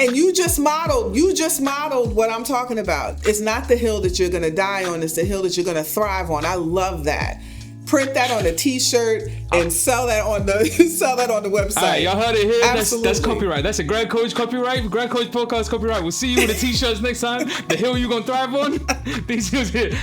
And you just modeled what I'm talking about. It's not the hill that you're going to die on. It's the hill that you're going to thrive on. I love that. Print that on a t-shirt and sell that on the website. All right, y'all heard it here. Absolutely. That's copyright. That's a Grad Coach copyright. Grad Coach podcast copyright. We'll see you with the t-shirts next time. The hill you gonna thrive on. These hills here.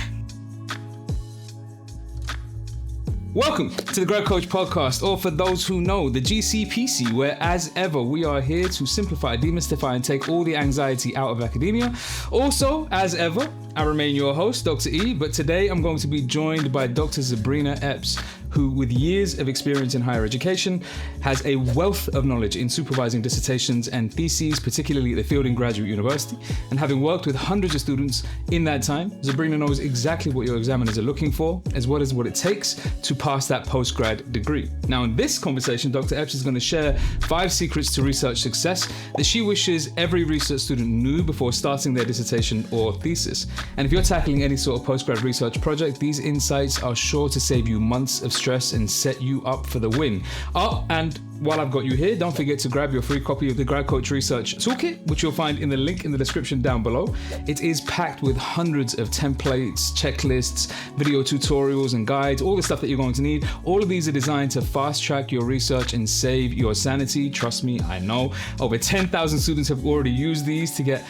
Welcome to the Grad Coach podcast, or for those who know, the GCPC, where as ever, we are here to simplify, demystify, and take all the anxiety out of academia. Also, as ever, I remain your host, Dr. E, but today I'm going to be joined by Dr. Sabrina Epps, who, with years of experience in higher education, has a wealth of knowledge in supervising dissertations and theses, particularly at the Fielding Graduate University. And having worked with hundreds of students in that time, Sabrina knows exactly what your examiners are looking for, as well as what it takes to pass that post-grad degree. Now, in this conversation, Dr. Epps is going to share 5 secrets to research success that she wishes every research student knew before starting their dissertation or thesis. And if you're tackling any sort of post-grad research project, these insights are sure to save you months of stress and set you up for the win. Oh, and while I've got you here, don't forget to grab your free copy of the Grad Coach Research Toolkit, which you'll find in the link in the description down below. It is packed with hundreds of templates, checklists, video tutorials and guides, all the stuff that you're going to need. All of these are designed to fast track your research and save your sanity. Trust me, I know. Over 10,000 students have already used these to get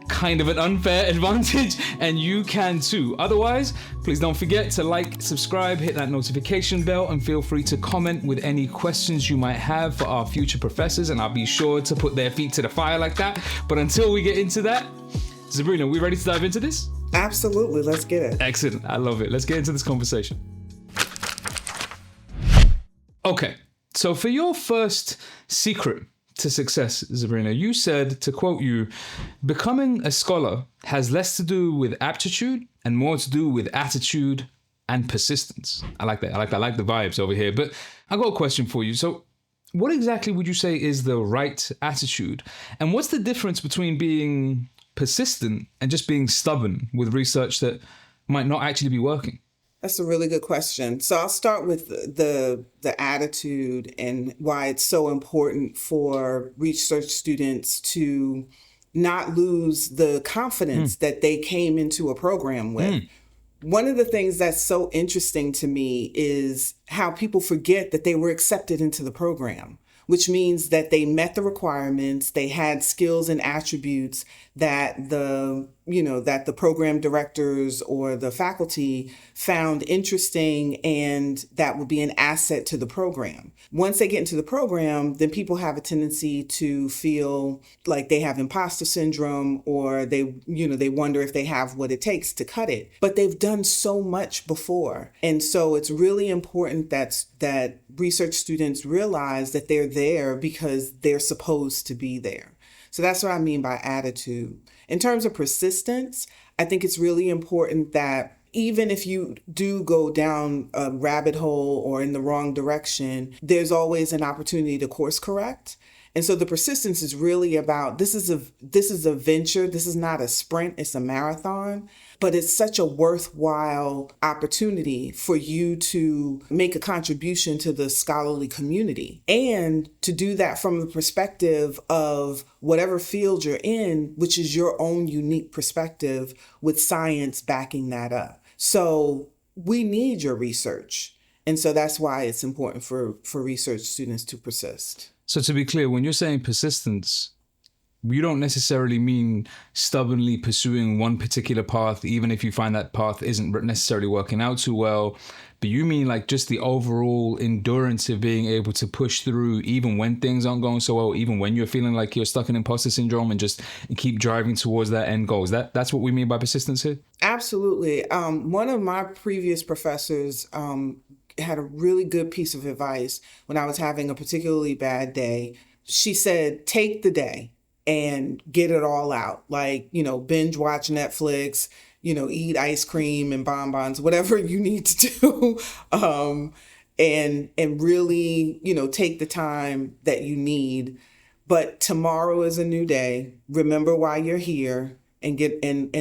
kind of an unfair advantage, and you can too. Otherwise, please don't forget to like, subscribe, hit that notification bell, and feel free to comment with any questions you might have for our future professors, and I'll be sure to put their feet to the fire like that. But until we get into that, Sabrina, we ready to dive into this? Absolutely, let's get it. Excellent, I love it. Let's get into this conversation. Okay, so for your first secret to success, Sabrina, you said, to quote you, becoming a scholar has less to do with aptitude and more to do with attitude and persistence. I like that. I like the vibes over here. But I got a question for you. So what exactly would you say is the right attitude? And what's the difference between being persistent and just being stubborn with research that might not actually be working? That's a really good question. So I'll start with the attitude and why it's so important for research students to not lose the confidence that they came into a program with. One of the things that's so interesting to me is how people forget that they were accepted into the program, which means that they met the requirements, they had skills and attributes that the program directors or the faculty found interesting and that would be an asset to the program. Once they get into the program, then people have a tendency to feel like they have imposter syndrome, or they wonder if they have what it takes to cut it. But they've done so much before. And so it's really important that research students realize that they're there because they're supposed to be there. So that's what I mean by attitude. In terms of persistence, I think it's really important that even if you do go down a rabbit hole or in the wrong direction, there's always an opportunity to course correct. And so the persistence is really about, this is a venture. This is not a sprint, it's a marathon. But it's such a worthwhile opportunity for you to make a contribution to the scholarly community, and to do that from the perspective of whatever field you're in, which is your own unique perspective with science backing that up. So we need your research. And so that's why it's important for research students to persist. So to be clear, when you're saying persistence, you don't necessarily mean stubbornly pursuing one particular path, even if you find that path isn't necessarily working out too well. But you mean like just the overall endurance of being able to push through even when things aren't going so well, even when you're feeling like you're stuck in imposter syndrome, and just keep driving towards that end goal. That's what we mean by persistence here? Absolutely. One of my previous professors had a really good piece of advice when I was having a particularly bad day. She said, take the day and get it all out. Like, binge watch Netflix, eat ice cream and bonbons, whatever you need to do. And really, take the time that you need. But tomorrow is a new day. Remember why you're here, and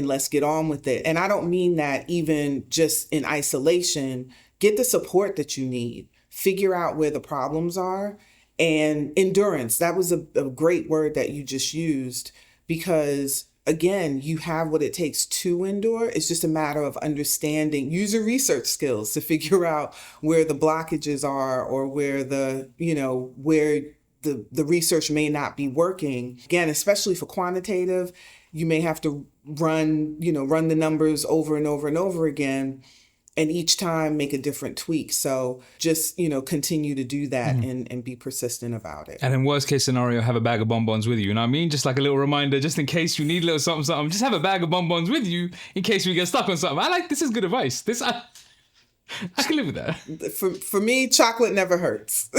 let's get on with it. And I don't mean that even just in isolation. Get the support that you need. Figure out where the problems are And endurance, that was a great word that you just used, because again, you have what it takes to endure. It's just a matter of understanding, use your research skills to figure out where the blockages are, or where where the research may not be working. Again, especially for quantitative, you may have to run the numbers over and over and over again, and each time make a different tweak. So just, continue to do that and be persistent about it. And in worst case scenario, have a bag of bonbons with you. You know what I mean? Just like a little reminder, just in case you need a little something, something. Just have a bag of bonbons with you in case we get stuck on something. This is good advice. I can live with that. For me, chocolate never hurts.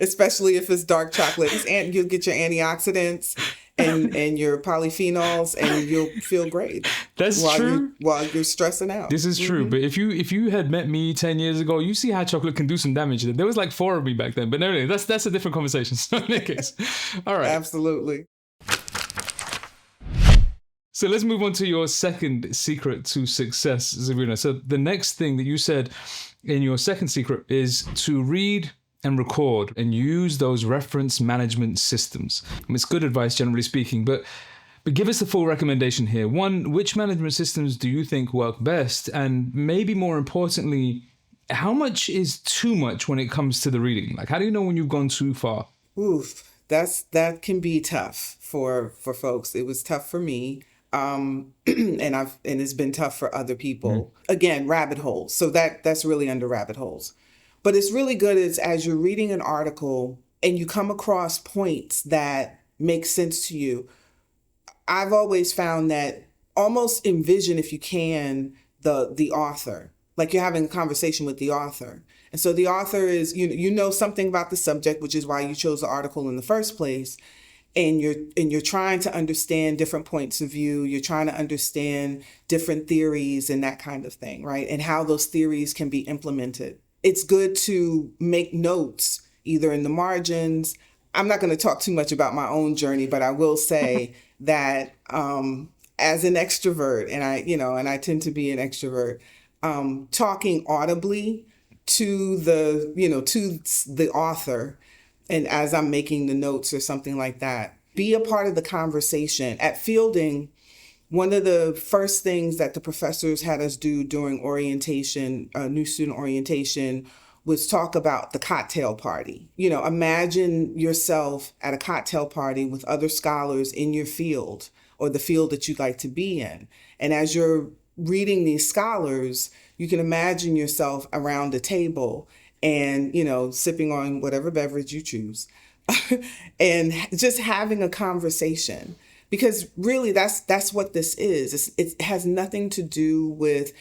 Especially if it's dark chocolate. And you'll get your antioxidants and your polyphenols, and you'll feel great. That's true. While you're stressing out. This is true. But if you had met me 10 years ago, you see how chocolate can do some damage. There was like 4 of me back then. But anyway, that's a different conversation. So in any case. All right. Absolutely. So let's move on to your second secret to success, Zarina. So the next thing that you said in your second secret is to read and record and use those reference management systems. It's good advice, generally speaking, but give us the full recommendation here. 1, which management systems do you think work best? And maybe more importantly, how much is too much when it comes to the reading? Like, how do you know when you've gone too far? Oof, that can be tough for folks. It was tough for me. And it's been tough for other people. Again, rabbit holes. So that's really under rabbit holes. But it's really good as you're reading an article and you come across points that make sense to you. I've always found that almost envision, if you can, the author, like you're having a conversation with the author. And so the author is, you know something about the subject, which is why you chose the article in the first place. And you're trying to understand different points of view. You're trying to understand different theories and that kind of thing, right? And how those theories can be implemented. It's good to make notes either in the margins. I'm not going to talk too much about my own journey, but I will say that as an extrovert, and I tend to be an extrovert, talking audibly to the author, and as I'm making the notes or something like that, be a part of the conversation. At Fielding, one of the first things that the professors had us do during orientation, new student orientation, was talk about the cocktail party. Imagine yourself at a cocktail party with other scholars in your field or the field that you'd like to be in. And as you're reading these scholars, you can imagine yourself around a table and, sipping on whatever beverage you choose and just having a conversation. Because really, that's what this is. It has nothing to do with,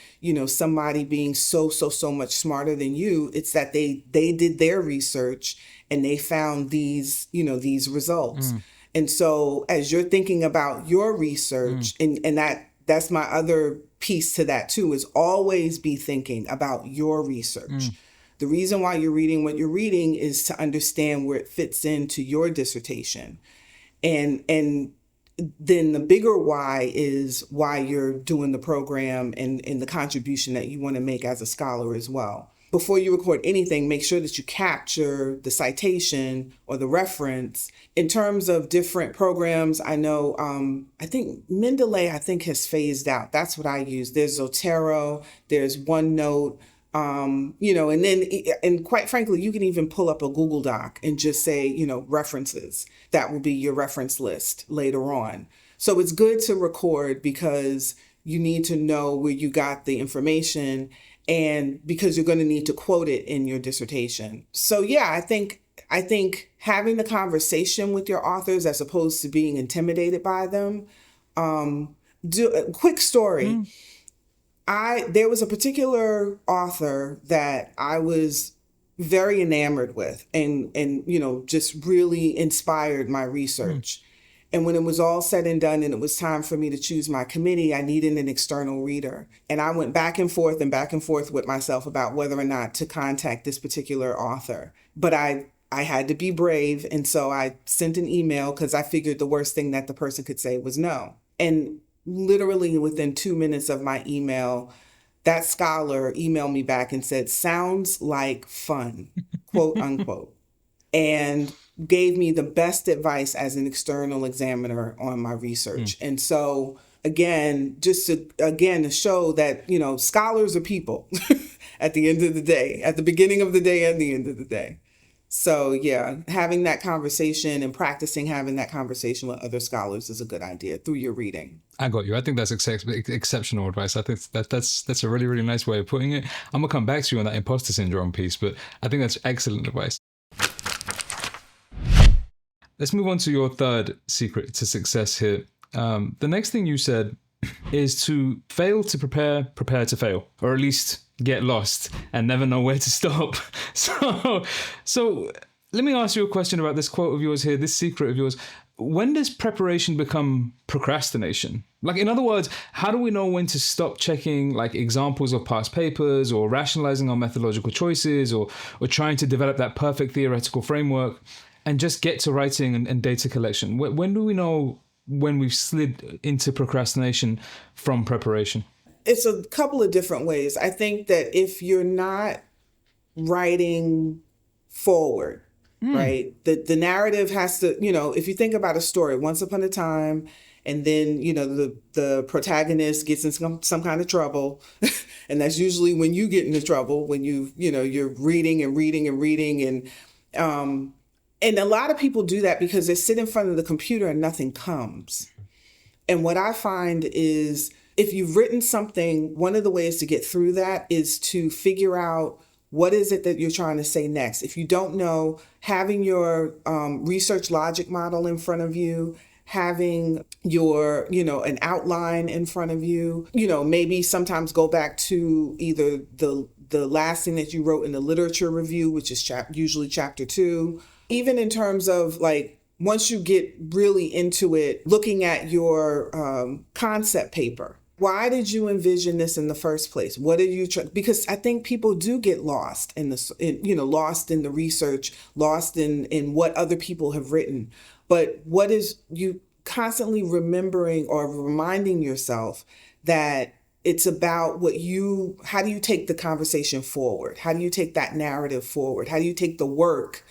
somebody being so much smarter than you. It's that they did their research and they found these results. And so as you're thinking about your research, and that's my other piece to that too, is always be thinking about your research. The reason why you're reading what you're reading is to understand where it fits into your dissertation. And then the bigger why is why you're doing the program and the contribution that you want to make as a scholar as well. Before you record anything, make sure that you capture the citation or the reference. In terms of different programs, I know, I think Mendeley, has phased out. That's what I use. There's Zotero, there's OneNote, and quite frankly, you can even pull up a Google Doc and just say, references. That will be your reference list later on. So it's good to record because you need to know where you got the information and because you're going to need to quote it in your dissertation. So yeah, I think having the conversation with your authors as opposed to being intimidated by them. Do a quick story. There was a particular author that I was very enamored with and just really inspired my research. And when it was all said and done and it was time for me to choose my committee, I needed an external reader. And I went back and forth with myself about whether or not to contact this particular author. But I had to be brave. And so I sent an email because I figured the worst thing that the person could say was no. And literally within 2 minutes of my email, that scholar emailed me back and said, "Sounds like fun," quote unquote. and gave me the best advice as an external examiner on my research. And so again, to show that, scholars are people at the end of the day, at the beginning of the day and the end of the day. So yeah, having that conversation and practicing having that conversation with other scholars is a good idea through your reading. I got you. I think that's exceptional advice. I think that's a really, really nice way of putting it. I'm gonna come back to you on that imposter syndrome piece, but I think that's excellent advice. Let's move on to your third secret to success here. The next thing you said is to fail to prepare to fail, or at least get lost and never know where to stop. So let me ask you a question about this quote of yours here, this secret of yours. When does preparation become procrastination? Like, in other words, how do we know when to stop checking like examples of past papers, or rationalizing our methodological choices, or trying to develop that perfect theoretical framework, and just get to writing and data collection? When do we know when we've slid into procrastination from preparation? It's a couple of different ways. I think that if you're not writing forward, right, the narrative has to, if you think about a story, once upon a time, and then, the protagonist gets in some kind of trouble. And that's usually when you get into trouble, when you're reading and reading and reading. And a lot of people do that because they sit in front of the computer and nothing comes. And what I find is, if you've written something, one of the ways to get through that is to figure out what is it that you're trying to say next. If you don't know, having your research logic model in front of you, having your, an outline in front of you, maybe sometimes go back to either the last thing that you wrote in the literature review, which is usually chapter 2. Even in terms of like, once you get really into it, looking at your concept paper. Why did you envision this in the first place? What did you because I think people do get lost lost in the research, lost in what other people have written. But what is you constantly remembering or reminding yourself that it's about how do you take the conversation forward? How do you take that narrative forward? How do you take the work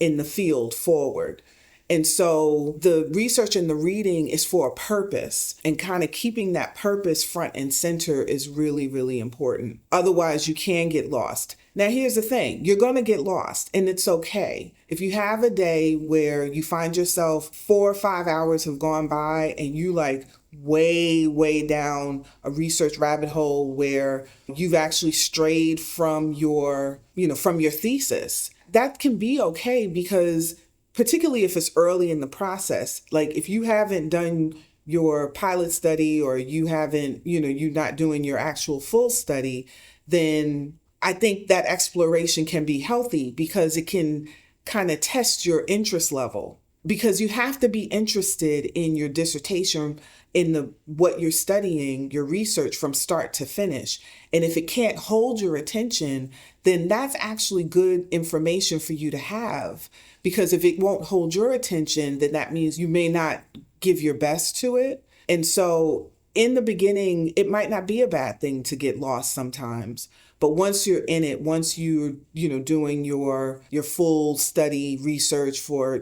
in the field forward? And so the research and the reading is for a purpose, and kind of keeping that purpose front and center is really, really important. Otherwise, you can get lost. Now, here's the thing. You're going to get lost, and it's okay. If you have a day where you find yourself 4 or 5 hours have gone by and you like way, way down a research rabbit hole where you've actually strayed from your thesis, that can be okay, because particularly if it's early in the process, like if you haven't done your pilot study, or you haven't, you're not doing your actual full study, then I think that exploration can be healthy, because it can kind of test your interest level, because you have to be interested in your dissertation, in what you're studying, your research from start to finish. And if it can't hold your attention, then that's actually good information for you to have. Because if it won't hold your attention, then that means you may not give your best to it. And so in the beginning, it might not be a bad thing to get lost sometimes. But once you're in it, once you're, doing your full study research for,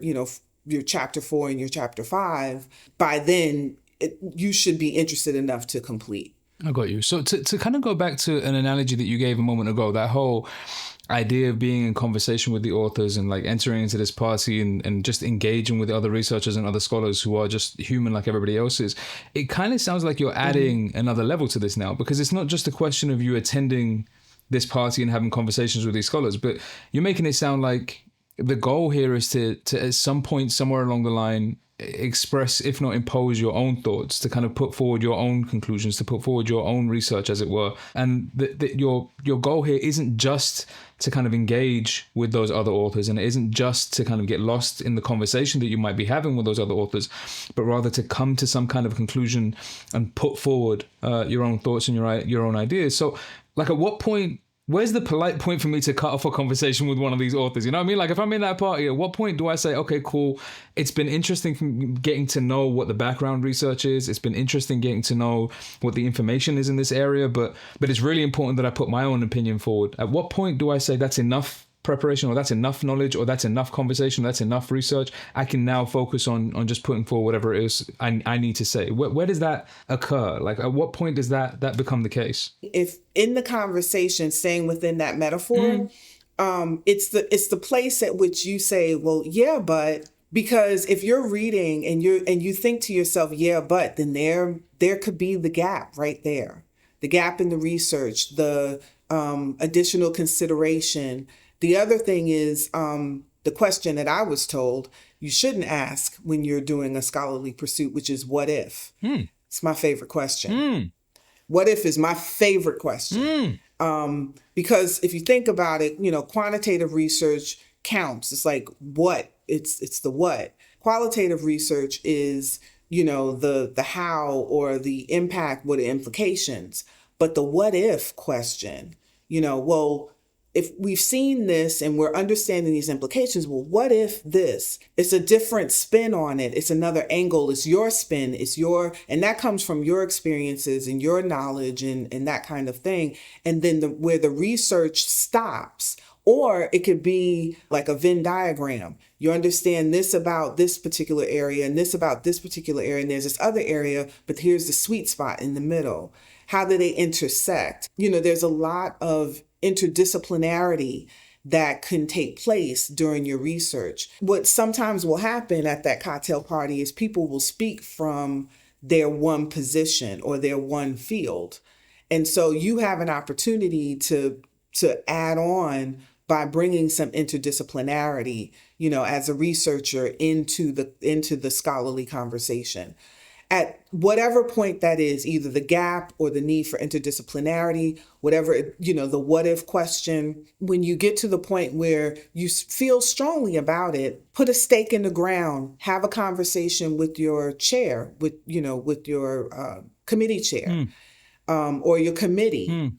your chapter 4 and your chapter 5, by then you should be interested enough to complete. I got you. So to kind of go back to an analogy that you gave a moment ago, that whole idea of being in conversation with the authors and like entering into this party and just engaging with other researchers and other scholars who are just human like everybody else is, it kind of sounds like you're adding another level to this now, because it's not just a question of you attending this party and having conversations with these scholars, but you're making it sound like the goal here is to at some point somewhere along the line express, if not impose, your own thoughts, to kind of put forward your own conclusions, to put forward your own research, as it were. And your goal here isn't just to kind of engage with those other authors, and it isn't just to kind of get lost in the conversation that you might be having with those other authors, but rather to come to some kind of conclusion and put forward your own thoughts and your own ideas. So, like, at what point, where's the polite point for me to cut off a conversation with one of these authors? You know what I mean? Like, if I'm in that party, at what point do I say, okay, cool, it's been interesting getting to know what the background research is. It's been interesting getting to know what the information is in this area, but it's really important that I put my own opinion forward. At what point do I say that's enough preparation, or that's enough knowledge, or that's enough conversation, that's enough research. I can now focus on just putting forward whatever it is I need to say. Where does that occur? Like, at what point does that become the case? If in the conversation, staying within that metaphor, it's the place at which you say, well, yeah, but, because if you're reading and you think to yourself, yeah, but, then there could be the gap right there. The gap in the research, the additional consideration. The other thing is the question that I was told you shouldn't ask when you're doing a scholarly pursuit, which is what if? It's my favorite question. What if is my favorite question. Because if you think about it, quantitative research counts. It's like what? It's the what. Qualitative research is, the how or the impact, what are the implications. But the what if question, well, if we've seen this and we're understanding these implications, well, what if this? It's a different spin on it. It's another angle. It's your spin. And that comes from your experiences and your knowledge and that kind of thing. And then where the research stops, or it could be like a Venn diagram. You understand this about this particular area and this about this particular area, and there's this other area, but here's the sweet spot in the middle. How do they intersect? There's a lot of interdisciplinarity that can take place during your research. What sometimes will happen at that cocktail party is people will speak from their one position or their one field. And so you have an opportunity to add on by bringing some interdisciplinarity, as a researcher into the scholarly conversation. At whatever point that is, either the gap or the need for interdisciplinarity, whatever, the what if question, when you get to the point where you feel strongly about it, put a stake in the ground, have a conversation with your chair, with your committee chair or your committee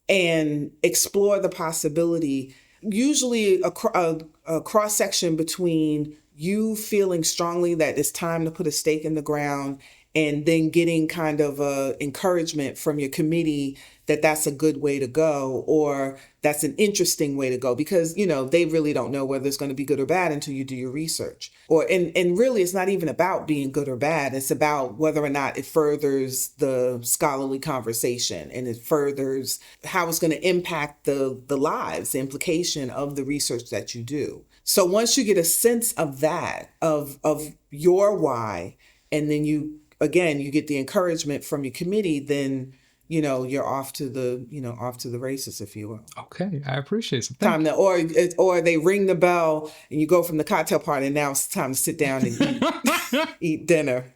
and explore the possibility, usually a cross section between you feeling strongly that it's time to put a stake in the ground and then getting kind of encouragement from your committee that that's a good way to go, or that's an interesting way to go, because, they really don't know whether it's going to be good or bad until you do your research. And really, it's not even about being good or bad. It's about whether or not it furthers the scholarly conversation and it furthers how it's going to impact the lives, the implication of the research that you do. So once you get a sense of that, of your why, and then you get the encouragement from your committee, then you're off to the races, if you will. Okay, I appreciate it. Time to, or they ring the bell and you go from the cocktail party, and now it's time to sit down and eat dinner.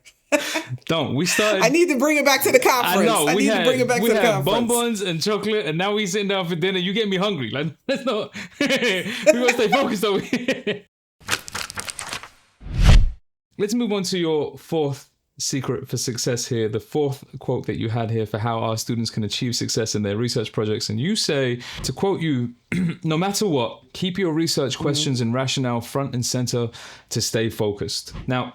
We started. I need to bring it back to the conference. We had bonbons and chocolate, and now we sitting down for dinner. You get me hungry. Like, let's not. We gotta stay focused over here. Let's move on to your fourth secret for success here, the fourth quote that you had here for how our students can achieve success in their research projects. And you say, to quote you, no matter what, keep your research questions and rationale front and center to stay focused. Now,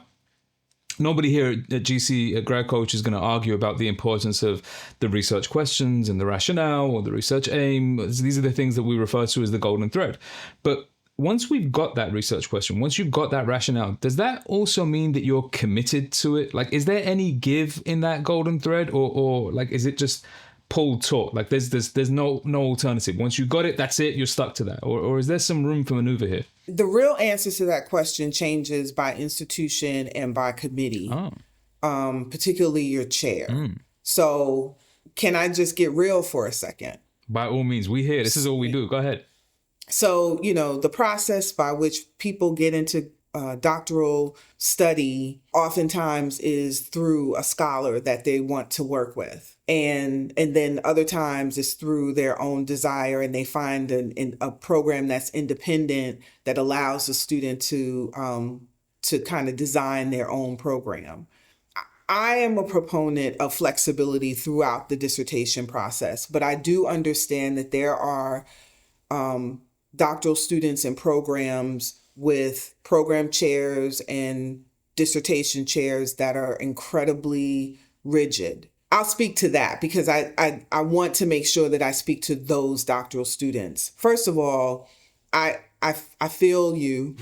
nobody here at GC, at Grad Coach, is going to argue about the importance of the research questions and the rationale or the research aim. These are the things that we refer to as the golden thread. But once we've got that research question, once you've got that rationale, does that also mean that you're committed to it? Like, is there any give in that golden thread, or like, is it just pulled taut? Like, there's no alternative. Once you got it, that's it. You're stuck to that, or is there some room for maneuver here? The real answer to that question changes by institution and by committee, particularly your chair. So, can I just get real for a second? By all means, we here. This is all we do. Go ahead. So, the process by which people get into doctoral study oftentimes is through a scholar that they want to work with. And then other times it's through their own desire, and they find a program that's independent that allows the student to kind of design their own program. I am a proponent of flexibility throughout the dissertation process, but I do understand that there are doctoral students in programs with program chairs and dissertation chairs that are incredibly rigid. I'll speak to that because I want to make sure that I speak to those doctoral students. First of all, I feel you.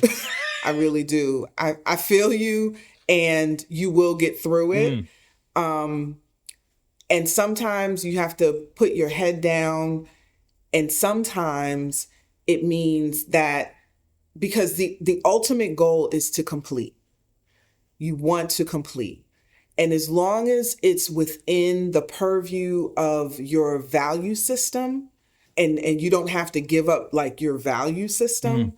I really do. I feel you, and you will get through it. And sometimes you have to put your head down, and sometimes it means that because the ultimate goal is to complete. You want to complete. And as long as it's within the purview of your value system, and you don't have to give up like your value system,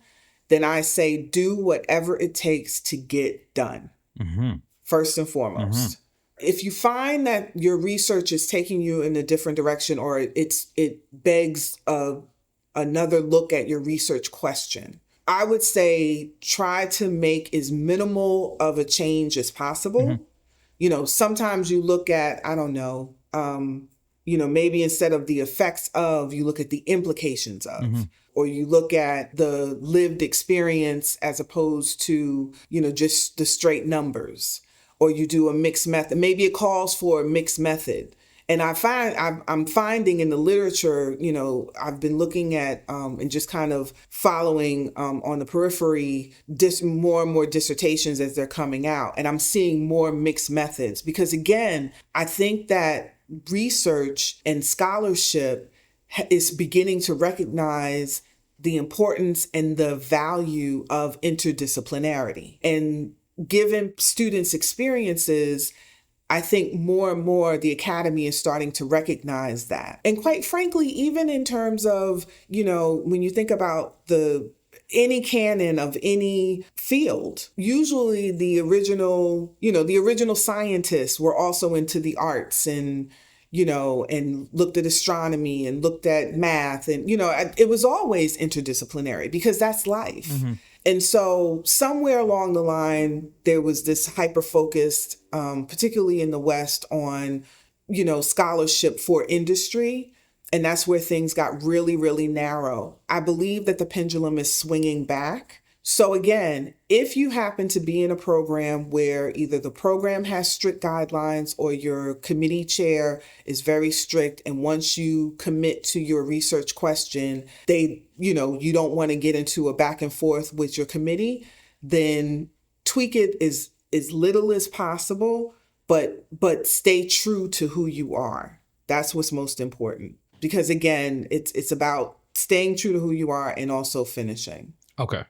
then I say do whatever it takes to get done, first and foremost. If you find that your research is taking you in a different direction, or it begs another look at your research question, I would say try to make as minimal of a change as possible. Sometimes you look at, I don't know, maybe instead of the effects of, you look at the implications of, or you look at the lived experience as opposed to, just the straight numbers, or you do a mixed method. Maybe it calls for a mixed method. And I'm finding in the literature, I've been looking at and just kind of following on the periphery more and more dissertations as they're coming out. And I'm seeing more mixed methods because, again, I think that research and scholarship is beginning to recognize the importance and the value of interdisciplinarity. And given students' experiences, I think more and more the academy is starting to recognize that. And quite frankly, even in terms of, when you think about any canon of any field, usually the original scientists were also into the arts and looked at astronomy and looked at math. And, it was always interdisciplinary because that's life. And so somewhere along the line, there was this hyper-focused, particularly in the West, on, scholarship for industry. And that's where things got really, really narrow. I believe that the pendulum is swinging back. So again, if you happen to be in a program where either the program has strict guidelines or your committee chair is very strict, and once you commit to your research question, you don't want to get into a back and forth with your committee, then tweak it as little as possible, but stay true to who you are. That's what's most important. Because again, it's about staying true to who you are and also finishing. Okay.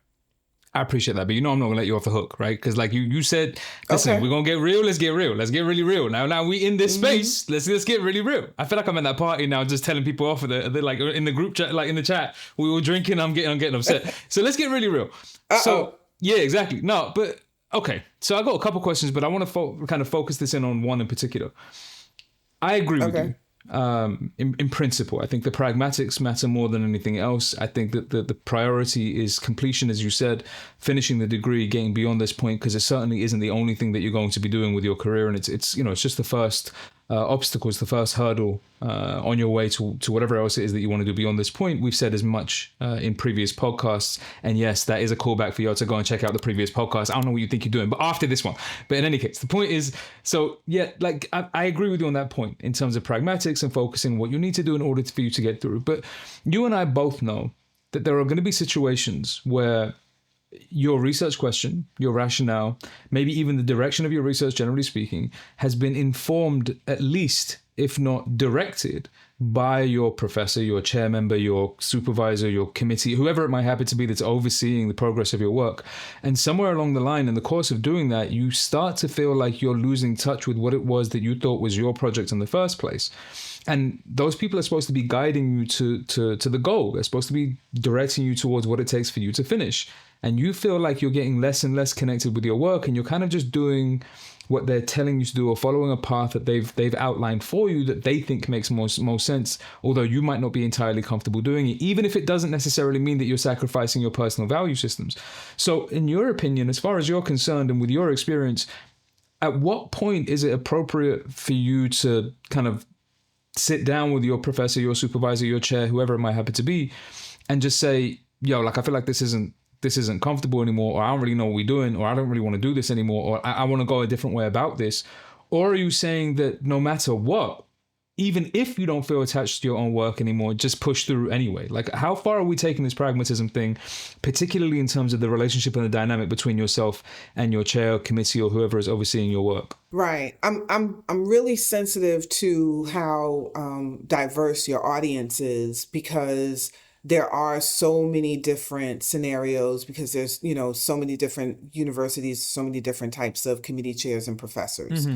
I appreciate that, but I'm not going to let you off the hook, right? Because like you said, listen, Okay. We're going to get real. Let's get real. Let's get really real. Now we in this space. Let's get really real. I feel like I'm at that party now, just telling people off of the like in the group chat, like in the chat, we were drinking. I'm getting upset. So let's get really real. So yeah, exactly. No, but okay. So I got a couple questions, but I want to kind of focus this in on one in particular. I agree with you. In principle, I think the pragmatics matter more than anything else. I think that the priority is completion, as you said, finishing the degree, getting beyond this point, because it certainly isn't the only thing that you're going to be doing with your career, and it's just the first obstacle, it's the first hurdle on your way to whatever else it is that you want to do beyond this point. We've said as much in previous podcasts, and yes, that is a callback for you to go and check out the previous podcast. I don't know what you think you're doing, but after this one. But in any case, the point is, so yeah, like I agree with you on that point in terms of pragmatics and focusing what you need to do in order for you to get through. But you and I both know that there are going to be situations where your research question, your rationale, maybe even the direction of your research, generally speaking, has been informed, at least, if not directed, by your professor, your chair member, your supervisor, your committee, whoever it might happen to be that's overseeing the progress of your work. And somewhere along the line, in the course of doing that, you start to feel like you're losing touch with what it was that you thought was your project in the first place. And those people are supposed to be guiding you to the goal. They're supposed to be directing you towards what it takes for you to finish. And you feel like you're getting less and less connected with your work, and you're kind of just doing what they're telling you to do, or following a path that they've outlined for you that they think makes most sense, although you might not be entirely comfortable doing it, even if it doesn't necessarily mean that you're sacrificing your personal value systems. So in your opinion, as far as you're concerned and with your experience, at what point is it appropriate for you to kind of sit down with your professor, your supervisor, your chair, whoever it might happen to be, and just say, yo, like, I feel like this isn't comfortable anymore, or I don't really know what we're doing, or I don't really want to do this anymore, or I want to go a different way about this? Or are you saying that no matter what, even if you don't feel attached to your own work anymore, just push through anyway? Like, how far are we taking this pragmatism thing, particularly in terms of the relationship and the dynamic between yourself and your chair, committee, or whoever is overseeing your work? Right. I'm really sensitive to how diverse your audience is, because there are so many different scenarios, because there's, so many different universities, so many different types of committee chairs and professors.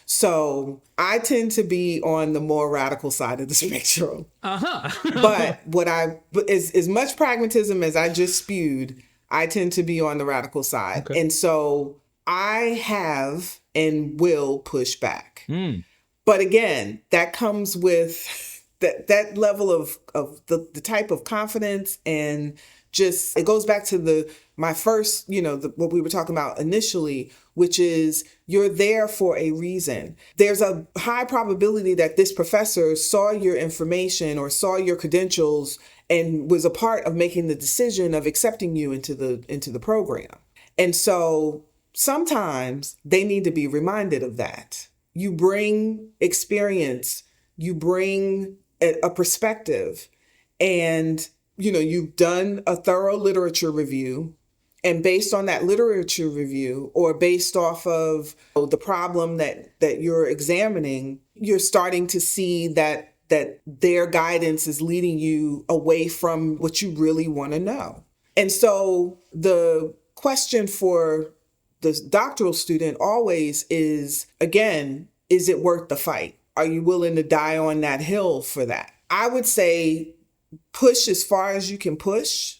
So I tend to be on the more radical side of the spectrum. But as much pragmatism as I just spewed, I tend to be on the radical side. Okay. And so I have and will push back. But again, that comes with that level of the type of confidence, and just, it goes back to my first, what we were talking about initially, which is you're there for a reason. There's a high probability that this professor saw your information or saw your credentials and was a part of making the decision of accepting you into the program. And so sometimes they need to be reminded of that. You bring experience, you bring a perspective, and you've done a thorough literature review, and based on that literature review, or based off of the problem that you're examining, you're starting to see that their guidance is leading you away from what you really want to know. And so the question for the doctoral student always is, again, is it worth the fight? Are you willing to die on that hill for that? I would say push as far as you can push,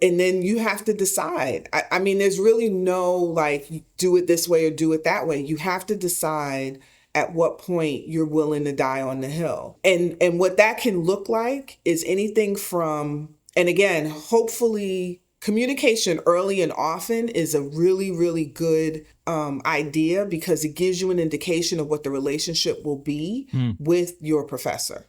and then you have to decide. I mean, there's really no like, do it this way or do it that way. You have to decide at what point you're willing to die on the hill. And what that can look like is anything from, and again, hopefully communication early and often is a really, really good idea, because it gives you an indication of what the relationship will be with your professor.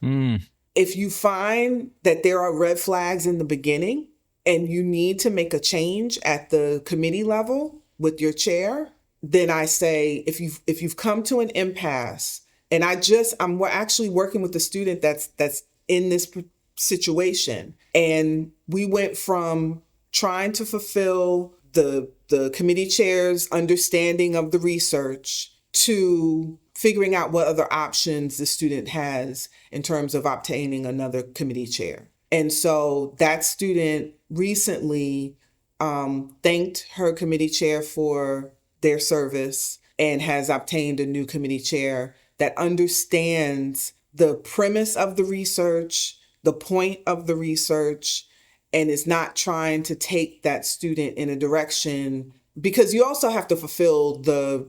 If you find that there are red flags in the beginning and you need to make a change at the committee level with your chair, then I say, if you've come to an impasse, and I'm actually working with a student that's in this situation, and we went from trying to fulfill the committee chair's understanding of the research to figuring out what other options the student has in terms of obtaining another committee chair. And so that student recently thanked her committee chair for their service and has obtained a new committee chair that understands the premise of the research, the point of the research, and is not trying to take that student in a direction, because you also have to fulfill the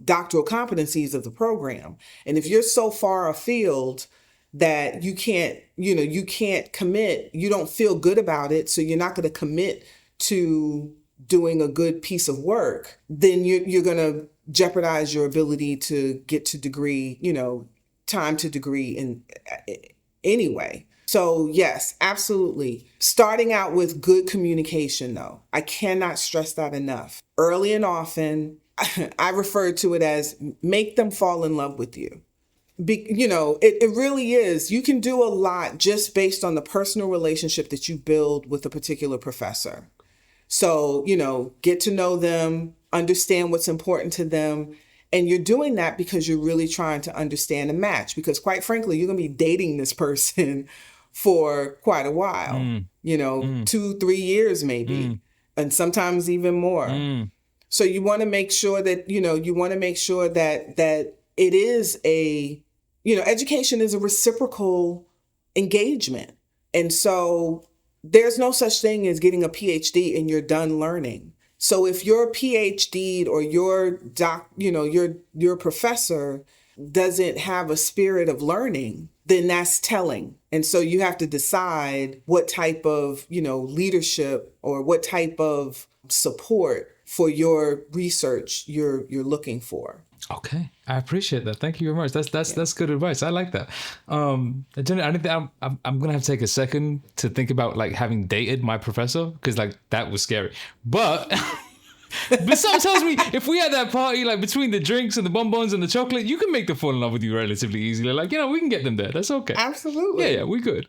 doctoral competencies of the program. And if you're so far afield that you can't commit, you don't feel good about it, so you're not going to commit to doing a good piece of work, then you're going to jeopardize your ability to get to degree, time to degree in anyway. So yes, absolutely. Starting out with good communication, though. I cannot stress that enough. Early and often, I refer to it as make them fall in love with you. It really is. You can do a lot just based on the personal relationship that you build with a particular professor. So, get to know them, understand what's important to them. And you're doing that because you're really trying to understand a match, because quite frankly, you're going to be dating this person for quite a while, 2-3 years maybe, and sometimes even more. So you want to make sure that, that it is education is a reciprocal engagement. And so there's no such thing as getting a PhD and you're done learning. So if your PhD or your professor doesn't have a spirit of learning, then that's telling. And so you have to decide what type of, leadership or what type of support for your research you're looking for. Okay, I appreciate that. Thank you very much. That's good advice. I like that. I'm gonna have to take a second to think about like having dated my professor, because like that was scary. But But something tells me if we had that party, like between the drinks and the bonbons and the chocolate, you can make them fall in love with you relatively easily. Like, we can get them there. That's okay. Absolutely. Yeah, we good.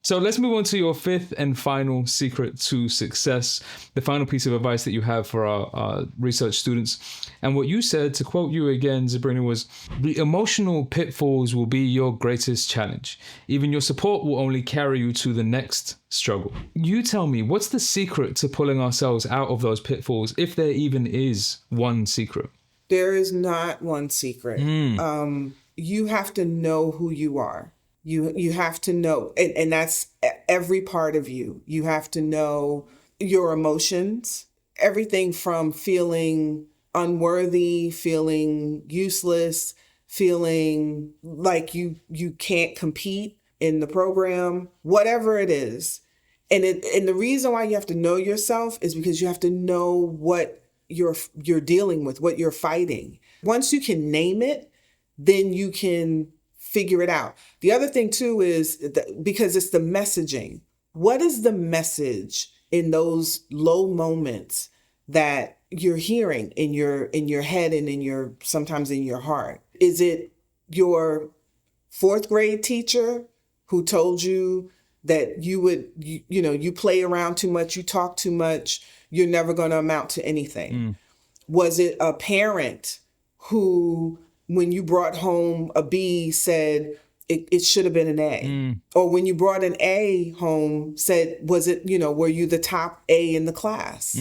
So let's move on to your fifth and final secret to success, the final piece of advice that you have for our research students. And what you said, to quote you again, Sabrina, was, the emotional pitfalls will be your greatest challenge. Even your support will only carry you to the next struggle. You tell me, what's the secret to pulling ourselves out of those pitfalls, if there even is one secret? There is not one secret. You have to know who you are. You have to know, and that's every part of you. You have to know your emotions, everything from feeling unworthy, feeling useless, feeling like you can't compete in the program, whatever it is. And the reason why you have to know yourself is because you have to know what you're dealing with, what you're fighting. Once you can name it, then you can figure it out. The other thing too is because it's the messaging. What is the message in those low moments that you're hearing in your head and sometimes in your heart? Is it your fourth grade teacher who told you that you play around too much, you talk too much, you're never going to amount to anything? Was it a parent who, when you brought home a B, said it should have been an A? Or when you brought an A home, said, were you the top A in the class?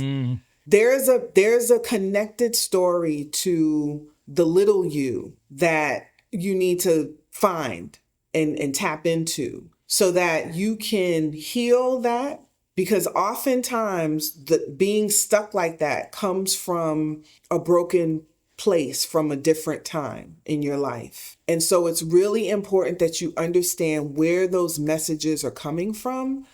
There's a connected story to the little you that you need to find and tap into so that you can heal that. Because oftentimes being stuck like that comes from a broken place, from a different time in your life. And so it's really important that you understand where those messages are coming from,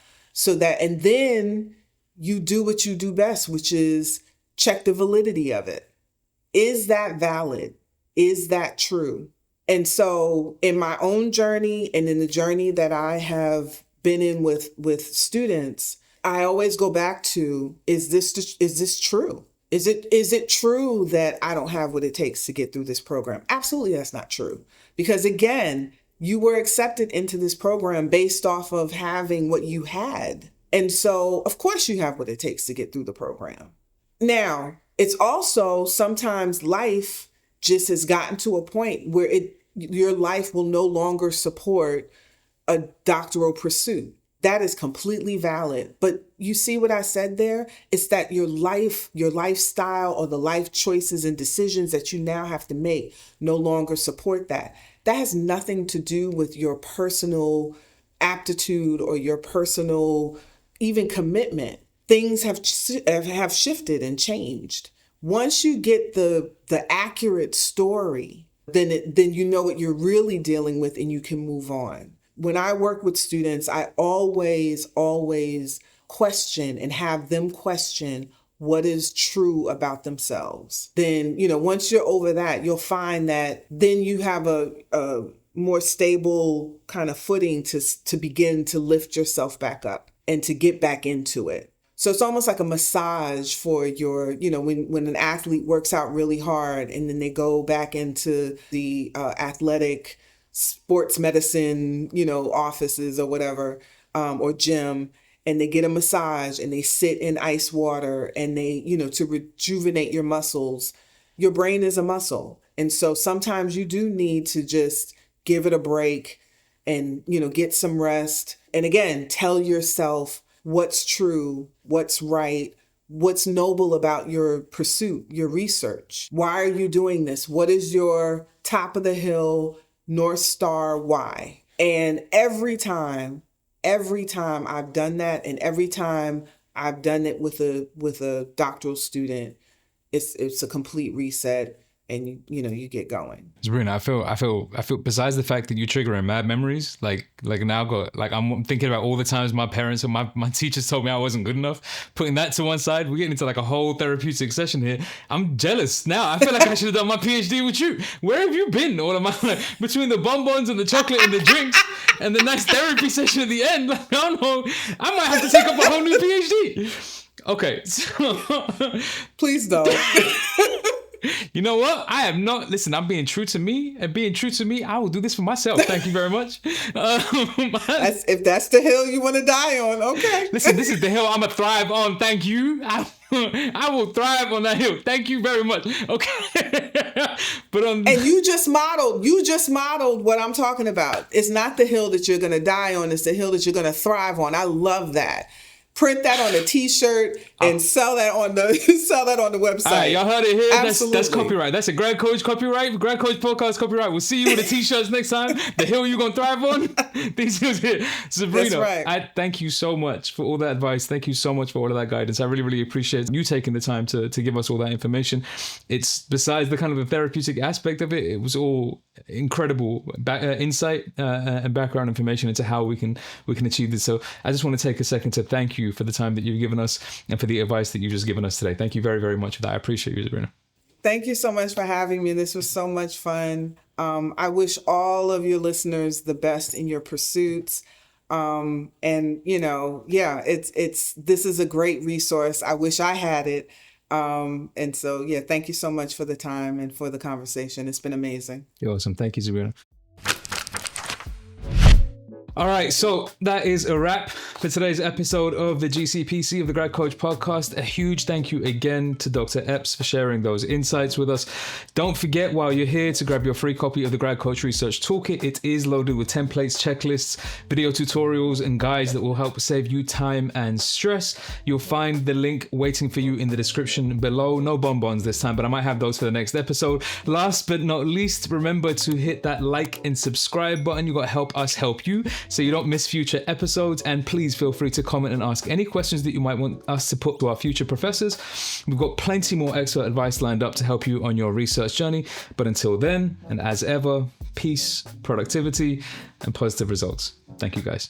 and then you do what you do best, which is check the validity of it. Is that valid? Is that true? And so in my own journey and in the journey that I have been in with students, I always go back to, is this true? Is it true that I don't have what it takes to get through this program? Absolutely, that's not true. Because again, you were accepted into this program based off of having what you had. And so, of course, you have what it takes to get through the program. Now, it's also sometimes life just has gotten to a point where your life will no longer support a doctoral pursuit. That is completely valid. But you see what I said there? It's that your lifestyle, or the life choices and decisions that you now have to make no longer support that. That has nothing to do with your personal aptitude or your personal even commitment. Things have shifted and changed. Once you get the accurate story, then you know what you're really dealing with and you can move on. When I work with students, I always question and have them question what is true about themselves. Then, once you're over that, you'll find that then you have a more stable kind of footing to begin to lift yourself back up and to get back into it. So it's almost like a massage for your, when an athlete works out really hard and then they go back into the athletic sports medicine, offices or whatever, or gym, and they get a massage and they sit in ice water and they, to rejuvenate your muscles. Your brain is a muscle. And so sometimes you do need to just give it a break and, get some rest. And again, tell yourself what's true, what's right, what's noble about your pursuit, your research. Why are you doing this? What is your top of the hill North Star why? And every time I've done that, and every time I've done it with a doctoral student, it's a complete reset, and you get going. Sabrina, I feel besides the fact that you're triggering mad memories, like now I'm thinking about all the times my parents or my teachers told me I wasn't good enough. Putting that to one side, we're getting into like a whole therapeutic session here. I'm jealous now. I feel like I should have done my PhD with you. Where have you been all of my, between the bonbons and the chocolate and the drinks and the nice therapy session at the end? Like, I don't know. I might have to take up a whole new PhD. Okay, so Please don't. you know what? I am not. Listen, I'm being true to me, and being true to me, I will do this for myself. Thank you very much. If that's the hill you want to die on, okay. Listen, this is the hill I'm gonna thrive on. Thank you. I will thrive on that hill. Thank you very much. Okay. But And you just modeled what I'm talking about. It's not the hill that you're going to die on. It's the hill that you're going to thrive on. I love that. Print that on a t-shirt and sell that on the website. all right, y'all heard it here. Absolutely. That's copyright. That's a Grad Coach copyright. Grad Coach podcast copyright. We'll see you with the t-shirts next time. The hill you gonna thrive on. These hills here. Sabrina, That's right. I thank you so much for all that advice. Thank you so much for all of that guidance. I really, really appreciate you taking the time to give us all that information. It's besides the kind of the therapeutic aspect of it. It was all incredible insight and background information into how we can achieve this. So I just want to take a second to thank you for the time that you've given us and for the advice that you've just given us today. Thank you very, very much for that. I appreciate you, Sabrina. Thank you so much for having me. This was so much fun. I wish all of your listeners the best in your pursuits. And this is a great resource. I wish I had it. And so, thank you so much for the time and for the conversation. It's been amazing. You're awesome. Thank you, Sabrina. All right, so that is a wrap for today's episode of the GCPC of the Grad Coach podcast. A huge thank you again to Dr. Epps for sharing those insights with us. Don't forget, while you're here, to grab your free copy of the Grad Coach Research Toolkit. It is loaded with templates, checklists, video tutorials, and guides that will help save you time and stress. You'll find the link waiting for you in the description below. No bonbons this time, but I might have those for the next episode. Last but not least, remember to hit that like and subscribe button. You got to help us help you, so you don't miss future episodes. And please feel free to comment and ask any questions that you might want us to put to our future professors. We've got plenty more expert advice lined up to help you on your research journey. But until then, and as ever, peace, productivity, and positive results. Thank you, guys.